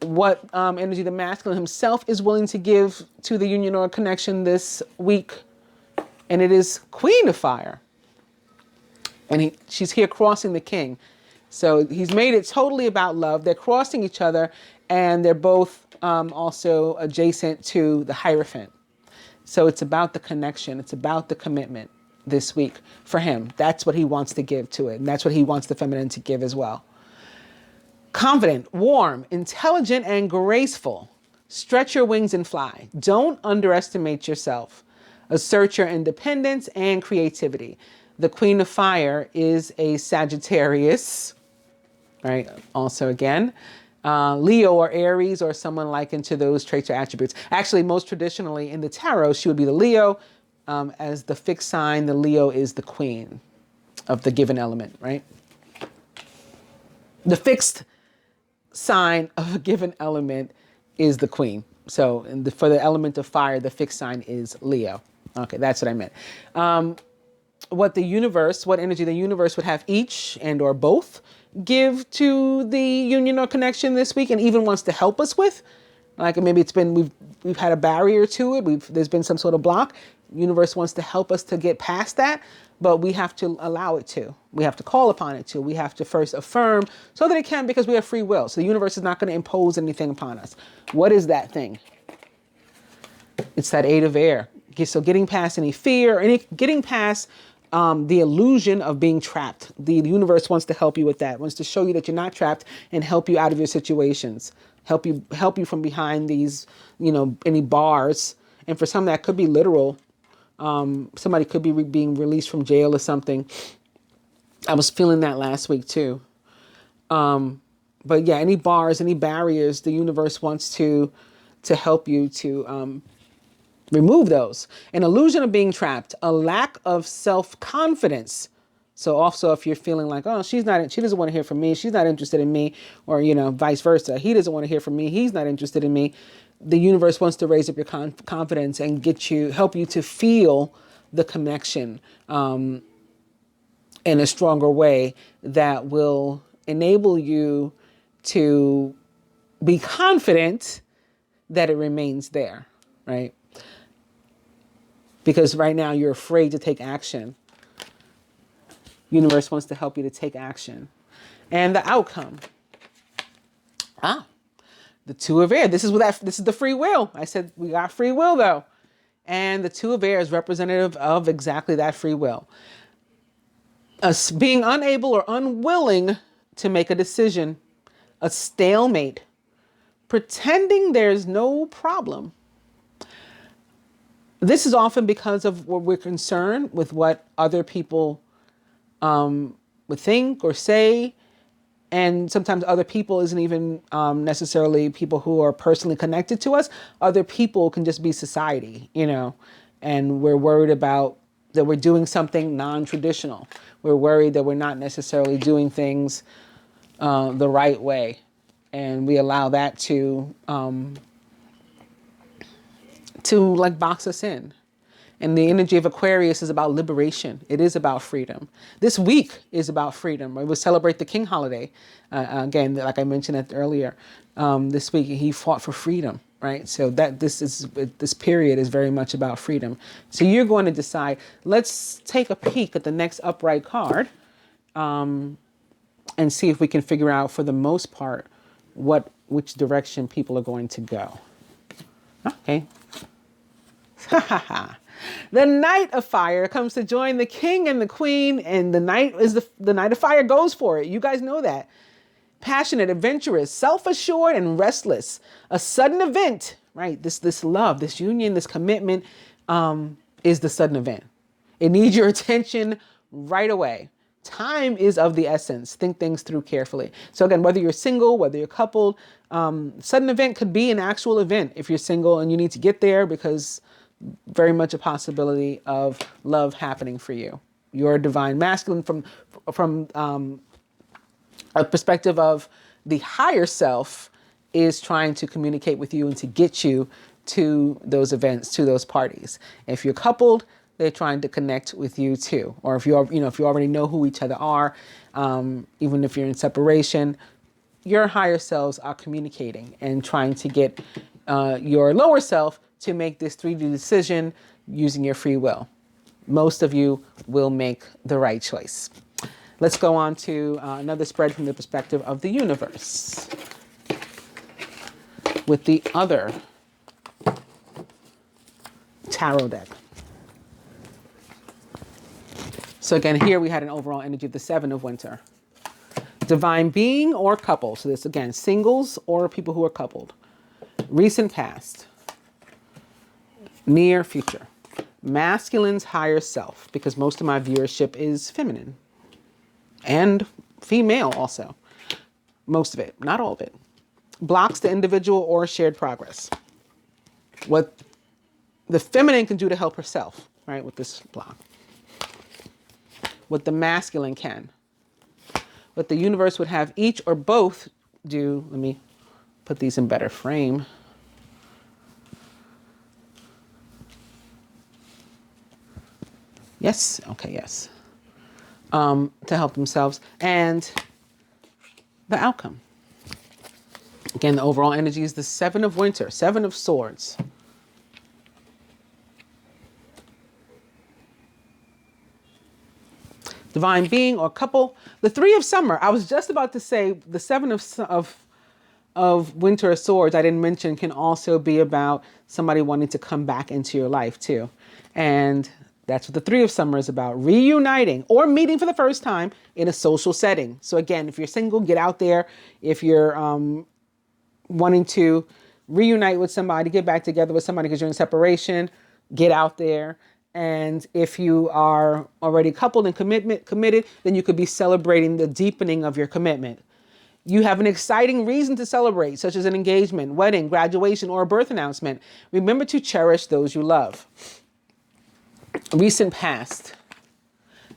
A: What energy the masculine himself is willing to give to the union or connection this week. And it is Queen of Fire. And she's here crossing the king. So he's made it totally about love. They're crossing each other, and they're both also adjacent to the Hierophant. So it's about the connection. It's about the commitment this week for him. That's what he wants to give to it. And that's what he wants the feminine to give as well. Confident, warm, intelligent, and graceful. Stretch your wings and fly. Don't underestimate yourself. Assert your independence and creativity. The Queen of Fire is a Sagittarius, right? Also again, Leo or Aries or someone likened to those traits or attributes. Actually, most traditionally in the tarot, she would be the Leo. As the fixed sign, the Leo is the queen of the given element, right? The fixed sign of a given element is the queen. So for the element of fire, the fixed sign is Leo. Okay, that's what I meant. What energy the universe would have each and or both give to the union or connection this week, and even wants to help us with. Like maybe we've had a barrier to it. There's been some sort of block. Universe wants to help us to get past that, but we have to allow it to. We have to call upon it to. We have to first affirm so that it can, because we have free will. So the universe is not going to impose anything upon us. What is that thing? It's that 8 of air. So getting past any fear, getting past the illusion of being trapped. The universe wants to help you with that. Wants to show you that you're not trapped and help you out of your situations. Help you from behind these, any bars. And for some that could be literal. Somebody could be being released from jail or something. I was feeling that last week too. But yeah, any bars, any barriers, the universe wants to help you to remove those. An illusion of being trapped, a lack of self-confidence. So also if you're feeling like, oh, she doesn't want to hear from me. She's not interested in me, or, vice versa. He doesn't want to hear from me. He's not interested in me. The universe wants to raise up your confidence and help you to feel the connection in a stronger way that will enable you to be confident that it remains there, right? Because right now you're afraid to take action. Universe wants to help you to take action. And the outcome. The 2 of air. This is the free will. I said we got free will though. And the 2 of air is representative of exactly that free will. Us being unable or unwilling to make a decision, a stalemate, pretending there's no problem. This is often because of what we're concerned with what other people would think or say. And sometimes other people isn't even necessarily people who are personally connected to us. Other people can just be society, and we're worried about that we're doing something non-traditional. We're worried that we're not necessarily doing things the right way. And we allow that to box us in. And the energy of Aquarius is about liberation. It is about freedom. This week is about freedom. We will celebrate the King holiday. Again, like I mentioned earlier, this week he fought for freedom, right? So this period is very much about freedom. So you're going to decide, let's take a peek at the next upright card and see if we can figure out, for the most part, which direction people are going to go. Okay. The Knight of Fire comes to join the King and the Queen, and the Knight of Fire goes for it. You guys know that. Passionate, adventurous, self-assured, and restless. A sudden event, right? This love, this union, this commitment is the sudden event. It needs your attention right away. Time is of the essence. Think things through carefully. So again, whether you're single, whether you're coupled, sudden event could be an actual event if you're single and you need to get there, because very much a possibility of love happening for you. Your divine masculine from a perspective of the higher self is trying to communicate with you and to get you to those events, to those parties. If you're coupled, they're trying to connect with you too. Or if you already know who each other are, even if you're in separation, your higher selves are communicating and trying to get your lower self to make this 3D decision using your free will. Most of you will make the right choice. Let's go on to another spread from the perspective of the universe with the other tarot deck. So again, here we had an overall energy of the 7 of winter. Divine being or couple. So this again, singles or people who are coupled. Recent past. Near future. Masculine's higher self, because most of my viewership is feminine. And female also. Most of it, not all of it. Blocks the individual or shared progress. What the feminine can do to help herself, right, with this block. What the masculine can. What the universe would have each or both do. Let me put these in better frame. Yes. Okay. Yes. To help themselves, and the outcome. Again, the overall energy is the Seven of Winter, Seven of Swords. Divine being or couple. The Three of Summer. I was just about to say the Seven of Winter Swords. I didn't mention can also be about somebody wanting to come back into your life too, and that's what the Three of Summer is about: reuniting or meeting for the first time in a social setting. So again, if you're single, get out there. If you're wanting to reunite with somebody, get back together with somebody because you're in separation, get out there. And if you are already coupled and committed, then you could be celebrating the deepening of your commitment. You have an exciting reason to celebrate, such as an engagement, wedding, graduation, or a birth announcement. Remember to cherish those you love. Recent past.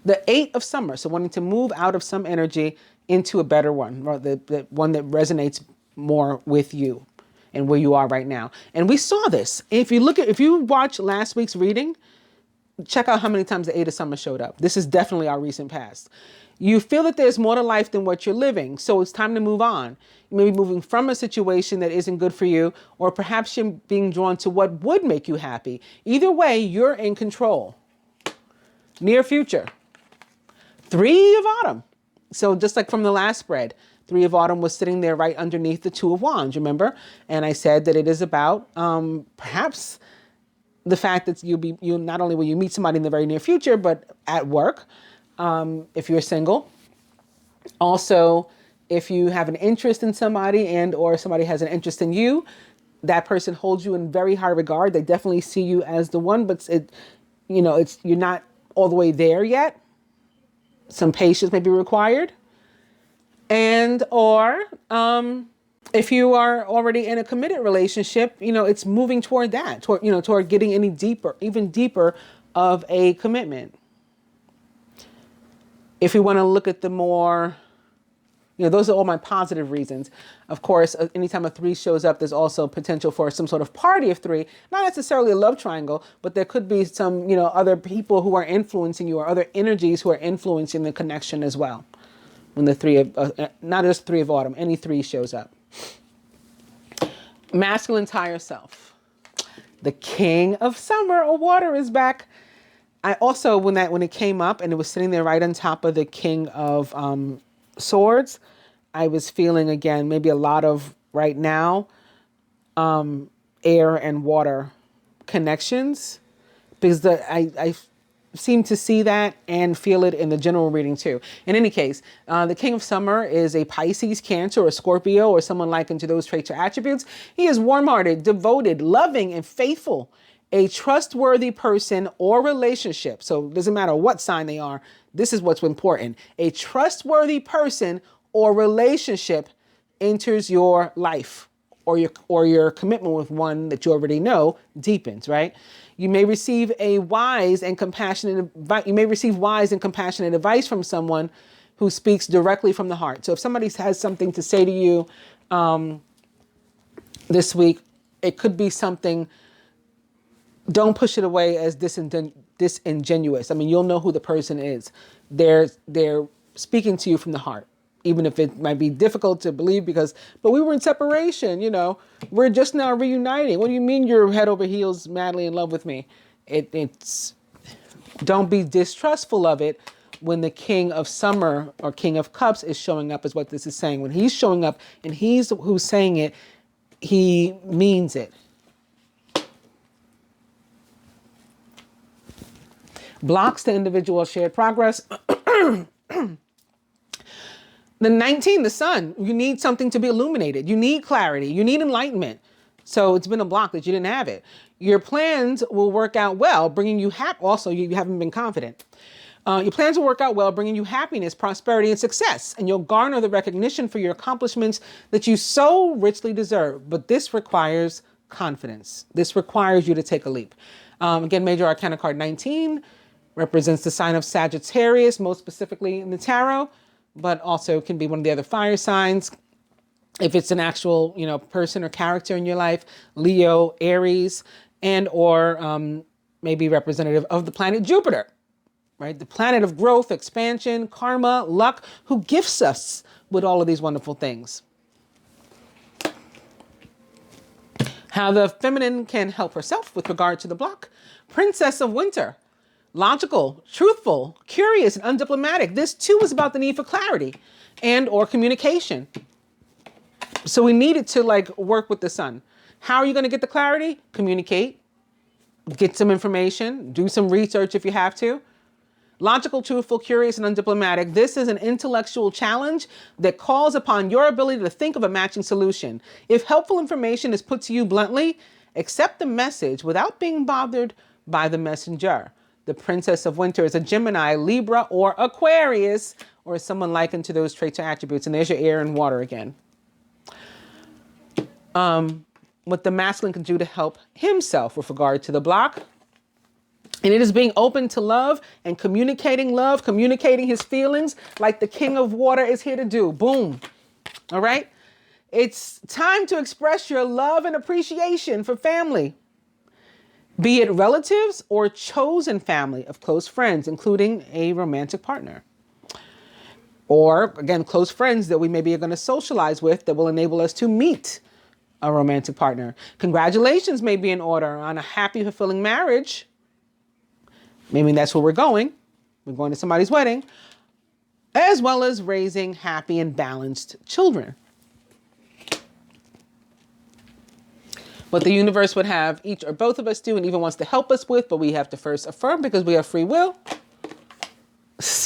A: The Eight of Summer, so wanting to move out of some energy into a better one, or the one that resonates more with you and where you are right now. And we saw this. If you watch last week's reading, check out how many times the Eight of Summer showed up. This is definitely our recent past. You feel that there's more to life than what you're living, so it's time to move on. You may be moving from a situation that isn't good for you, or perhaps you're being drawn to what would make you happy. Either way, you're in control. Near future. Three of Autumn. So just like from the last spread, Three of Autumn was sitting there right underneath the Two of Wands, remember? And I said that it is about perhaps the fact that you not only will you meet somebody in the very near future, but at work, if you're single. Also, if you have an interest in somebody and or somebody has an interest in you, that person holds you in very high regard. They definitely see you as the one, but you're not all the way there yet. Some patience may be required. And or if you are already in a committed relationship, it's moving toward that, toward getting even deeper of a commitment. If you want to look at the more, those are all my positive reasons. Of course, anytime a three shows up, there's also potential for some sort of party of three, not necessarily a love triangle, but there could be some, other people who are influencing you or other energies who are influencing the connection as well. When the three of, not just Three of Autumn, any three shows up. Masculine higher self. The King of Summer or Water is back. I also, when it came up and it was sitting there right on top of the King of Swords, I was feeling again, maybe a lot of right now, air and water connections, because I seem to see that and feel it in the general reading too. In any case, the King of Summer is a Pisces, Cancer, or Scorpio, or someone likened to those traits or attributes. He is warm-hearted, devoted, loving, and faithful, a trustworthy person or relationship. So it doesn't matter what sign they are. This is what's important. A trustworthy person or relationship enters your life, or your commitment with one that you already know deepens, right? You may receive wise and compassionate advice from someone who speaks directly from the heart. So if somebody has something to say to you this week, it could be something. Don't push it away as disingenuous. I mean, you'll know who the person is. They're speaking to you from the heart, even if it might be difficult to believe but we were in separation, we're just now reuniting. What do you mean you're head over heels madly in love with me? Don't be distrustful of it when the King of Summer or King of Cups is showing up, is what this is saying. When he's showing up and he's who's saying it, he means it. Blocks to individual shared progress. The 19, the sun, you need something to be illuminated. You need clarity. You need enlightenment. So it's been a block that you didn't have it. Your plans will work out well, bringing you also, you haven't been confident. Your plans will work out well, bringing you happiness, prosperity, and success. And you'll garner the recognition for your accomplishments that you so richly deserve. But this requires confidence. This requires you to take a leap. Again, Major Arcana card 19 represents the sign of Sagittarius, most specifically in the tarot, but also can be one of the other fire signs. If it's an actual, person or character in your life, Leo, Aries, and or maybe representative of the planet Jupiter. right? The planet of growth, expansion, karma, luck, who gifts us with all of these wonderful things. How the feminine can help herself with regard to the block. Princess of Winter. Logical, truthful, curious, and undiplomatic. This too is about the need for clarity and or communication. So we needed to like work with the sun. How are you going to get the clarity? Communicate, get some information, do some research if you have to. Logical, truthful, curious, and undiplomatic. This is an intellectual challenge that calls upon your ability to think of a matching solution. If helpful information is put to you bluntly, accept the message without being bothered by the messenger. The Princess of Winter is a Gemini, Libra, or Aquarius, or is someone likened to those traits or attributes. And there's your air and water again. What the masculine can do to help himself with regard to the block. And it is being open to love, communicating his feelings like the King of Water is here to do. Boom. All right. It's time to express your love and appreciation for family, be it relatives or chosen family of close friends, including a romantic partner. Or again, close friends that we maybe are going to socialize with that will enable us to meet a romantic partner. Congratulations may be in order on a happy, fulfilling marriage. Maybe that's where we're going. We're going to somebody's wedding, as well as raising happy and balanced children. What the universe would have each or both of us do and even wants to help us with, but we have to first affirm because we have free will.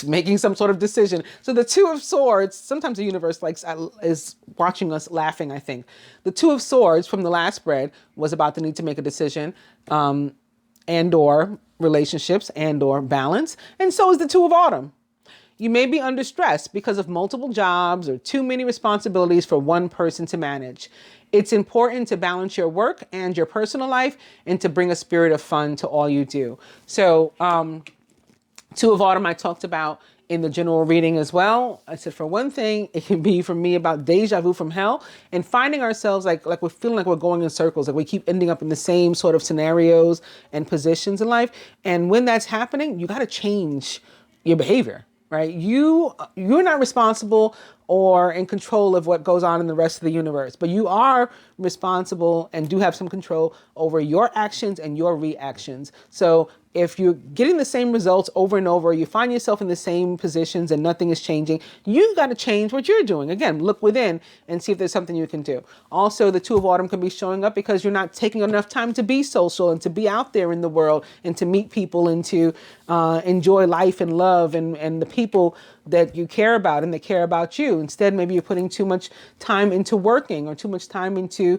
A: Making some sort of decision. So the Two of Swords, sometimes the universe is watching us laughing, I think. The Two of Swords from the last spread was about the need to make a decision and or relationships and or balance. And so is the Two of Autumn. You may be under stress because of multiple jobs or too many responsibilities for one person to manage. It's important to balance your work and your personal life and to bring a spirit of fun to all you do. So, Two of Autumn I talked about in the general reading as well. I said, for one thing, it can be for me about deja vu from hell and finding ourselves like we're feeling like we're going in circles, like we keep ending up in the same sort of scenarios and positions in life. And when that's happening, you got to change your behavior, right? You're not responsible or in control of what goes on in the rest of the universe, but you are responsible and do have some control over your actions and your reactions. So if you're getting the same results over and over, you find yourself in the same positions and nothing is changing, you got to change what you're doing. Again, look within and see if there's something you can do. Also, the Two of Autumn can be showing up because you're not taking enough time to be social and to be out there in the world and to meet people and to enjoy life and love and the people that you care about and that care about you. Instead, maybe you're putting too much time into working or too much time into,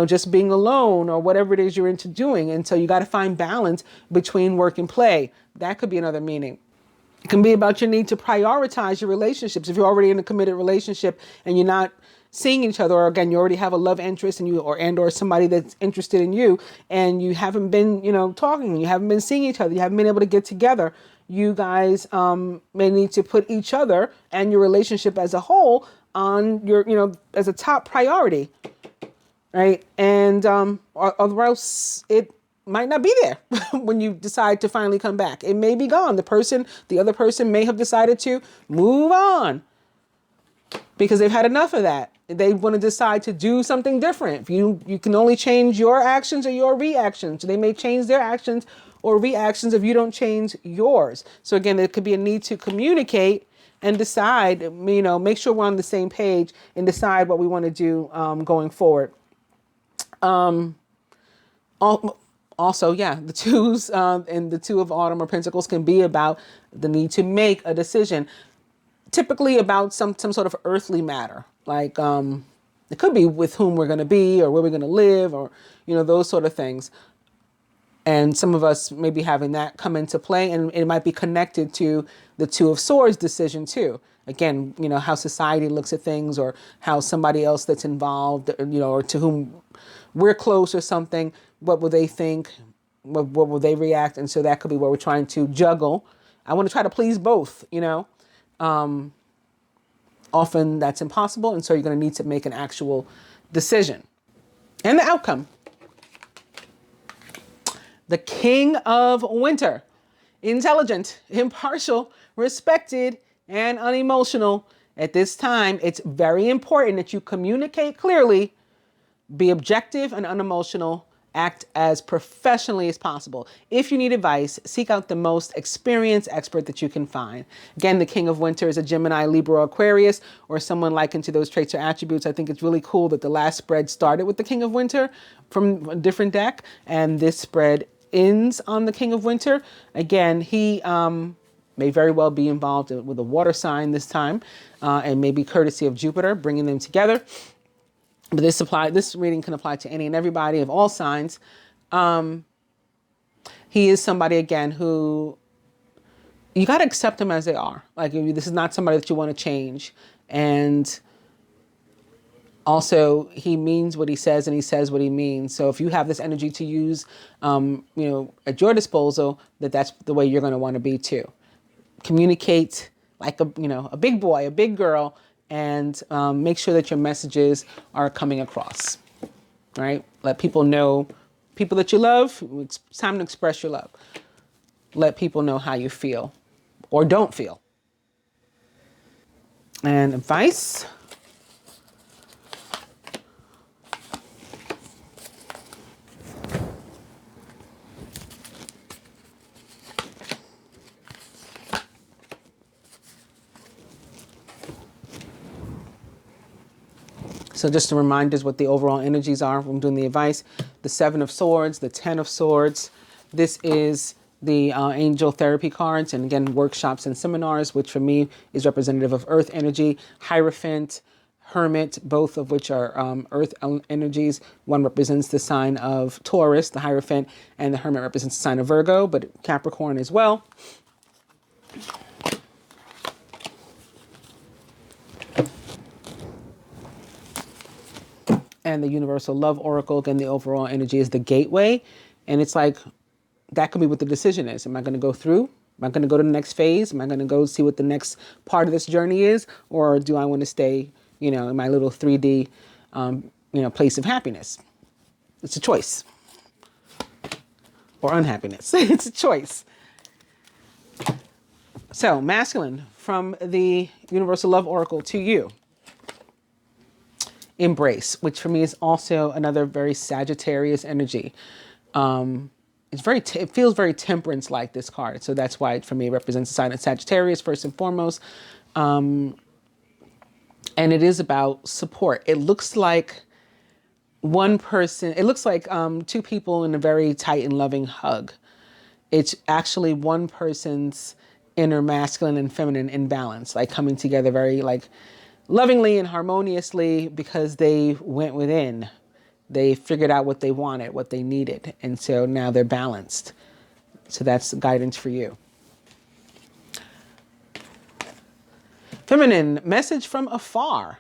A: just being alone or whatever it is you're into doing. And so you got to find balance between work and play. That could be another meaning. It can be about your need to prioritize your relationships. If you're already in a committed relationship and you're not seeing each other, or again, you already have a love interest or somebody that's interested in you and you haven't been, talking, you haven't been seeing each other, you haven't been able to get together. You guys may need to put each other and your relationship as a whole on your, as a top priority, right? And or else it might not be there when you decide to finally come back. It may be gone. The other person may have decided to move on because they've had enough of that. They want to decide to do something different. You can only change your actions or your reactions. They may change their actions or reactions if you don't change yours. So again, there could be a need to communicate and decide, make sure we're on the same page and decide what we want to do going forward. Also, the twos and the Two of Autumn or Pentacles can be about the need to make a decision, typically about some sort of earthly matter. Like it could be with whom we're going to be or where we're going to live or, those sort of things. And some of us may be having that come into play, and it might be connected to the Two of Swords decision too. Again, how society looks at things or how somebody else that's involved, or to whom we're close or something, what will they think? What will they react? And so that could be where we're trying to juggle. I want to try to please both, often that's impossible. And so you're going to need to make an actual decision and the outcome. The King of Winter intelligent, impartial, respected, and unemotional. At this time, it's very important that you communicate clearly, be objective and unemotional, act as professionally as possible. If you need advice, seek out the most experienced expert that you can find. Again, the King of Winter is a Gemini, Libra, Aquarius, or someone likened to those traits or attributes. I think it's really cool that the last spread started with the King of Winter from a different deck, and this spread ends on the King of Winter. Again, he may very well be involved with a water sign this time, and maybe courtesy of Jupiter, bringing them together. But this reading can apply to any and everybody of all signs. He is somebody, again, who you got to accept them as they are. Like, this is not somebody that you want to change. And also, he means what he says and he says what he means. So if you have this energy to use, at your disposal, that's the way you're going to want to be too. Communicate like a big boy, a big girl, and make sure that your messages are coming across, right? Let people know, people that you love, it's time to express your love. Let people know how you feel or don't feel. And advice. So just to remind us what the overall energies are when doing the advice. The 7 of Swords, the 10 of Swords. This is the angel therapy cards, and again, workshops and seminars, which for me is representative of earth energy. Hierophant, Hermit, both of which are earth energies. One represents the sign of Taurus, the Hierophant, and the Hermit represents the sign of Virgo, but Capricorn as well. And the Universal Love Oracle, again, the overall energy is the gateway. And it's like, that could be what the decision is. Am I going to go through? Am I going to go to the next phase? Am I going to go see what the next part of this journey is? Or do I want to stay, in my little 3D, place of happiness? It's a choice. Or unhappiness. It's a choice. So, masculine, from the Universal Love Oracle to you. Embrace, which for me is also another very Sagittarius energy. It feels very temperance-like, this card. So that's why it, for me, it represents the sign of Sagittarius first and foremost. And it is about support. It looks like one person, it looks like two people in a very tight and loving hug. It's actually one person's inner masculine and feminine in balance, like coming together very lovingly and harmoniously, because they went within. They figured out what they wanted, what they needed. And so now they're balanced. So that's guidance for you. Feminine, message from afar.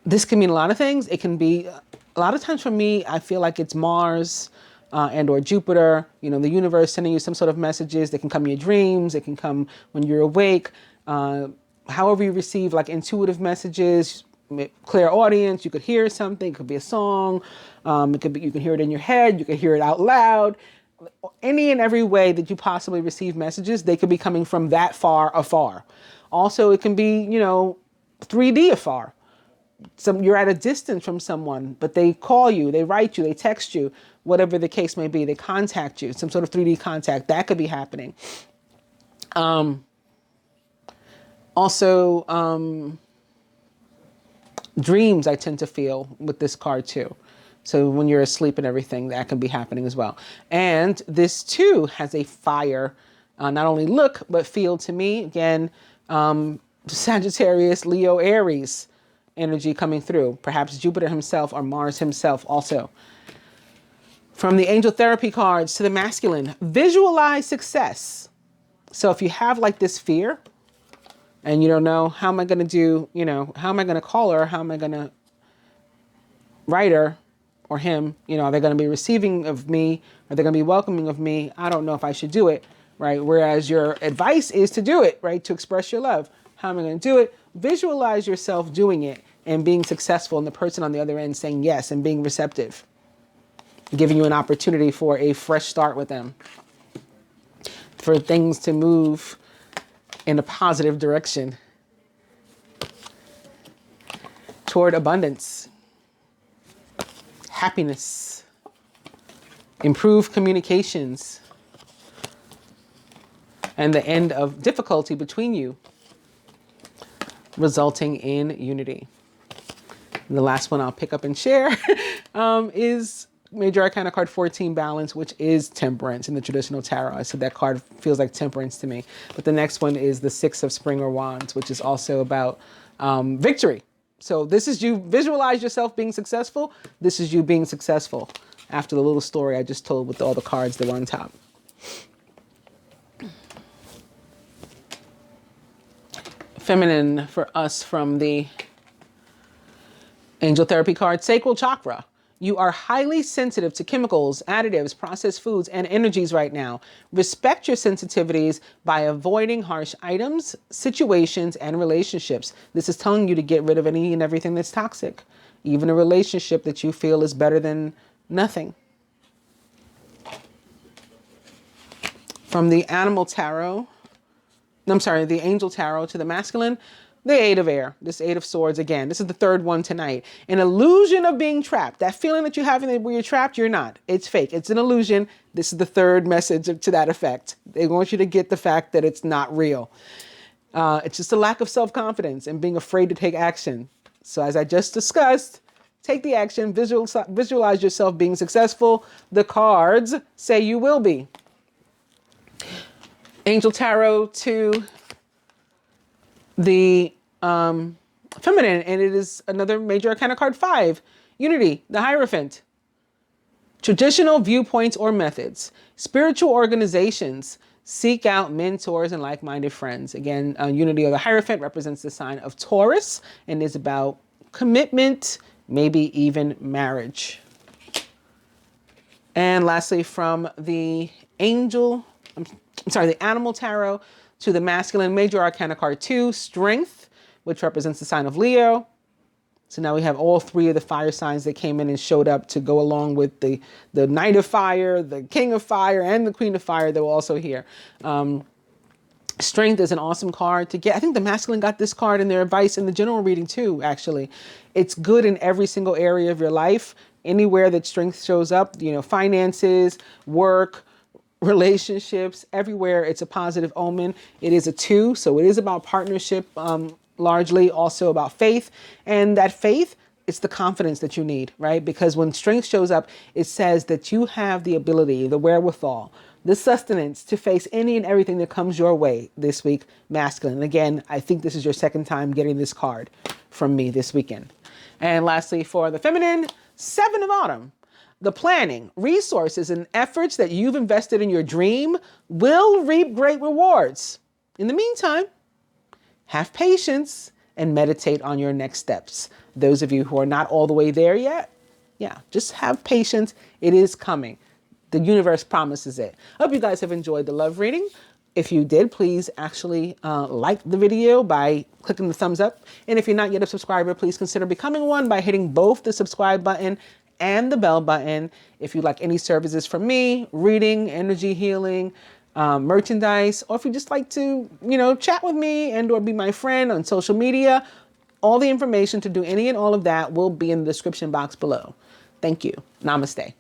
A: This can mean a lot of things. It can be, a lot of times for me, I feel like it's Mars and or Jupiter, the universe sending you some sort of messages. They can come in your dreams. They can come when you're awake. However you receive intuitive messages, clairaudience, you could hear something. It could be a song. It could be, you can hear it in your head. You can hear it out loud. Any and every way that you possibly receive messages, they could be coming from that far afar. Also, it can be, 3D afar. You're at a distance from someone, but they call you, they write you, they text you, whatever the case may be. They contact you, some sort of 3D contact. That could be happening. Also, dreams I tend to feel with this card too. So when you're asleep and everything, that can be happening as well. And this too has a fire, not only look, but feel to me. Again, Sagittarius, Leo, Aries energy coming through. Perhaps Jupiter himself or Mars himself also. From the angel therapy cards to the masculine, visualize success. So if you have this fear, and you don't know, how am I going to do, how am I going to call her? How am I going to write her or him? Are they going to be receiving of me? Are they going to be welcoming of me? I don't know if I should do it, right? Whereas your advice is to do it, right? To express your love. How am I going to do it? Visualize yourself doing it and being successful, and the person on the other end saying yes and being receptive, giving you an opportunity for a fresh start with them. for things to move in a positive direction toward abundance, happiness, improved communications, and the end of difficulty between you, resulting in unity. And the last one I'll pick up and share is Major Arcana card 14, Balance, which is temperance in the traditional tarot. I said that card feels like temperance to me. But the next one is the 6 of Springer Wands, which is also about victory. So this is you visualize yourself being successful. This is you being successful after the little story I just told with all the cards that were on top. Feminine for us from the Angel Therapy card, Sacral Chakra. You are highly sensitive to chemicals, additives, processed foods, and energies right now. Respect your sensitivities by avoiding harsh items, situations, and relationships. This is telling you to get rid of any and everything that's toxic, even a relationship that you feel is better than nothing. From the Animal Tarot, the Angel Tarot to the masculine, the 8 of Air, this 8 of Swords again. This is the third one tonight. An illusion of being trapped. That feeling that you're having where you're trapped, you're not. It's fake. It's an illusion. This is the third message to that effect. They want you to get the fact that it's not real. It's just a lack of self-confidence and being afraid to take action. So as I just discussed, take the action, visualize yourself being successful. The cards say you will be. Angel Tarot to the feminine, and it is another Major Arcana card 5, Unity, the Hierophant. Traditional viewpoints or methods. Spiritual organizations seek out mentors and like-minded friends. Again, Unity or the Hierophant represents the sign of Taurus and is about commitment, maybe even marriage. And lastly, from the the Animal Tarot to the masculine, Major Arcana card 2, Strength, which represents the sign of Leo. So now we have all 3 of the fire signs that came in and showed up to go along with the Knight of Fire, the King of Fire, and the Queen of Fire that were also here. Strength is an awesome card to get. I think the masculine got this card in their advice in the general reading too, actually. It's good in every single area of your life. Anywhere that strength shows up, finances, work, relationships, everywhere it's a positive omen. It is a 2, so it is about partnership, largely also about faith. And that faith, it's the confidence that you need, right? Because when strength shows up, it says that you have the ability, the wherewithal, the sustenance to face any and everything that comes your way this week, masculine. And again, I think this is your second time getting this card from me this weekend. And lastly, for the feminine, 7 of Autumn. The planning, resources, and efforts that you've invested in your dream will reap great rewards. In the meantime, have patience and meditate on your next steps. Those of you who are not all the way there yet, just have patience. It is coming. The universe promises it. I hope you guys have enjoyed the love reading. If you did, please actually like the video by clicking the thumbs up. And if you're not yet a subscriber, please consider becoming one by hitting both the subscribe button and the bell button. If you'd like any services from me, reading, energy healing, merchandise, or if you just like to, chat with me and or be my friend on social media, all the information to do any and all of that will be in the description box below. Thank you. Namaste.